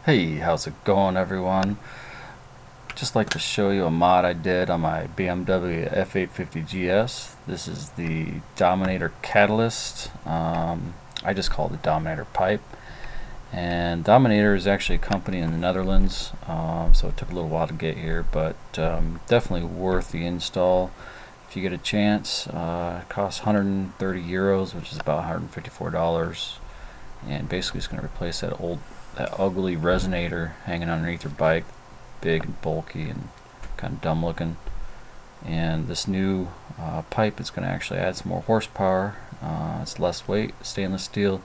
Hey, how's it going, everyone? Just like to show you a mod I did on my BMW F850 GS. This is the Dominator catalyst. I just call it the Dominator pipe. And Dominator is actually a company in the Netherlands, so it took a little while to get here, but definitely worth the install if you get a chance. It costs 130 euros, which is about $154, and basically it's going to replace that ugly resonator hanging underneath your bike, big and bulky and kind of dumb looking. And this new pipe is going to actually add some more horsepower. It's less weight, stainless steel,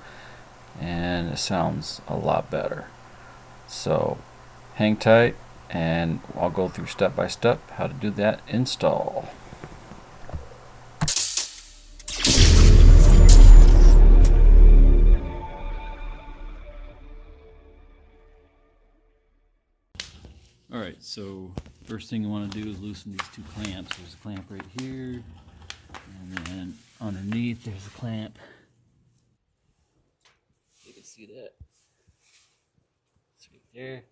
and it sounds a lot better. So hang tight, and I'll go through step by step how to do that install. Alright, so first thing you want to do is loosen these two clamps. There's a clamp right here, and then underneath there's a clamp. You can see that. It's right there.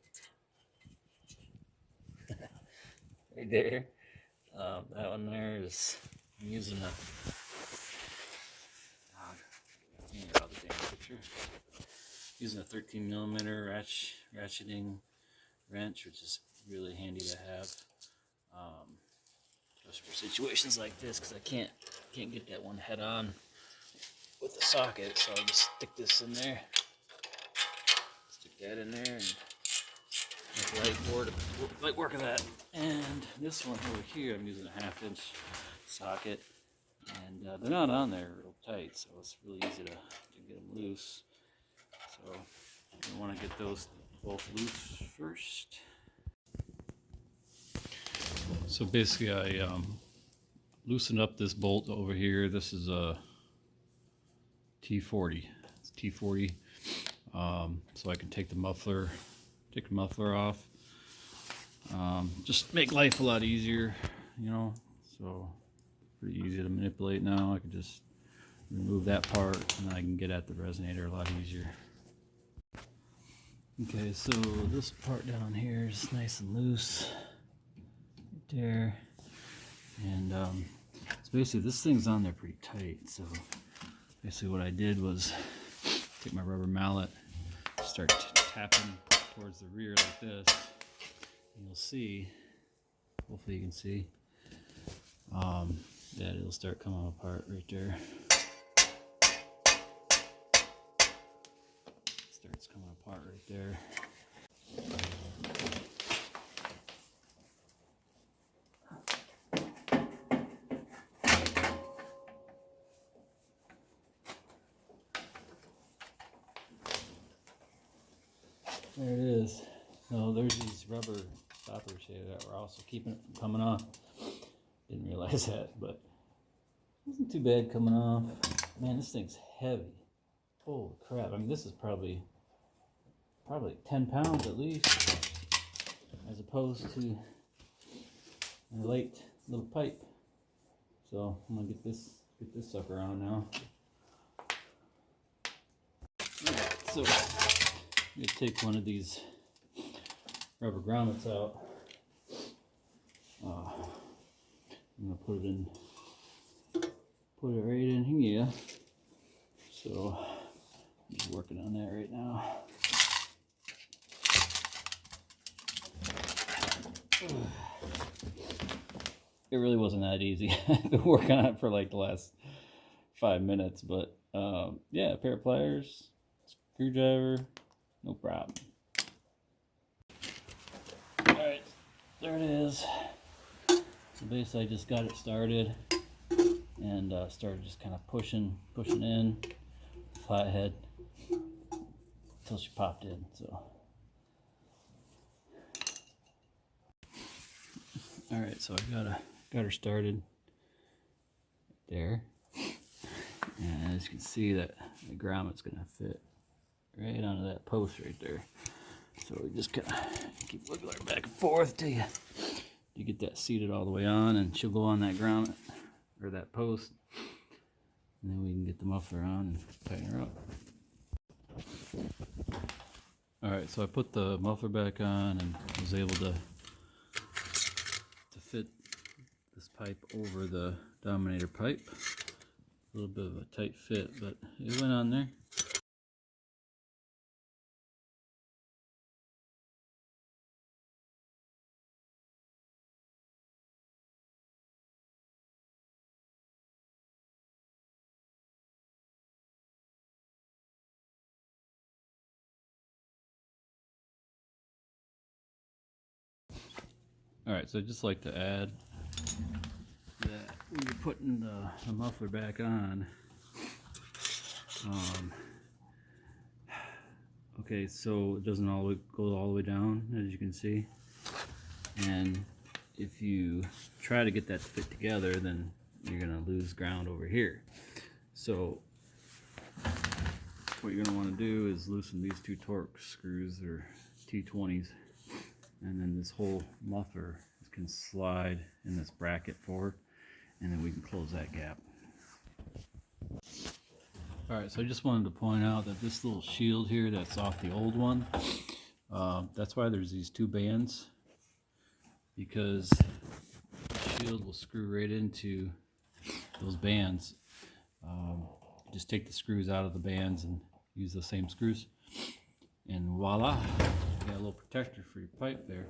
Right there. That one there is, I'm using a, using a 13 millimeter ratcheting wrench, which is really handy to have, just for situations like this, because I can't get that one head on with the socket, so I'll just stick this in there, stick that in there, and make light work of that. And this one over here, I'm using a 1/2 inch socket, and they're not on there real tight, so it's really easy to get them loose. So you want to get those both loose first. So basically I loosened up this bolt over here. This is a T40. It's T40. So I can take the muffler off. Just make life a lot easier, you know. So pretty easy to manipulate now. I can just remove that part, and I can get at the resonator a lot easier. Okay, so this part down here is nice and loose, right there, and so basically this thing's on there pretty tight. So basically what I did was take my rubber mallet, start tapping towards the rear like this, and you'll see, hopefully you can see, that it'll start coming apart right there. Starts coming apart right there. There it is. No, there's these rubber stoppers here that were also keeping it from coming off. Didn't realize that, but it wasn't too bad coming off. Man, this thing's heavy. Holy crap. I mean, this is probably 10 pounds at least, as opposed to a light little pipe. So I'm gonna get this sucker on now. Alright, so I'm gonna take one of these rubber grommets out. I'm gonna put it right in here. So I'm just working on that right now. It really wasn't that easy. I've been working on it for like the last 5 minutes, but yeah, a pair of pliers, screwdriver, no problem. Alright, there it is. So basically I just got it started and started just kind of pushing in the flathead until she popped in. So alright, so I got her started there, and as you can see, that the grommet's gonna fit right onto that post right there. So we just kind of keep wiggling her back and forth till you get that seated all the way on, and she'll go on that grommet or that post, and then we can get the muffler on and tighten her up. Alright, so I put the muffler back on and was able to fit this pipe over the Dominator pipe. A little bit of a tight fit, but it went on there. Alright, so I'd just like to add that when you're putting the muffler back on, okay, so it doesn't go all the way down, as you can see, and if you try to get that to fit together, then you're going to lose ground over here. So what you're going to want to do is loosen these two Torx screws, or T20s, and then this whole muffler can slide in this bracket forward, and then we can close that gap. Alright, so I just wanted to point out that this little shield here that's off the old one, that's why there's these two bands, because the shield will screw right into those bands. Just take the screws out of the bands and use the same screws, and voila, you got a little protector for your pipe there.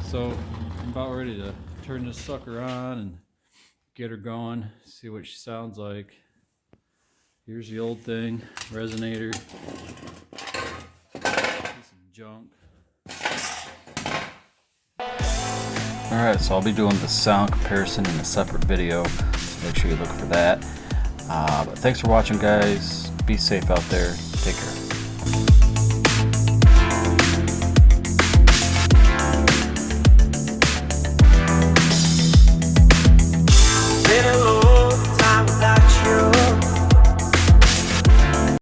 So I'm about ready to turn this sucker on and get her going, see what she sounds like. Here's the old thing, resonator, piece of junk. Alright, so I'll be doing the sound comparison in a separate video, so make sure you look for that. But thanks for watching, guys. Be safe out there. Take care.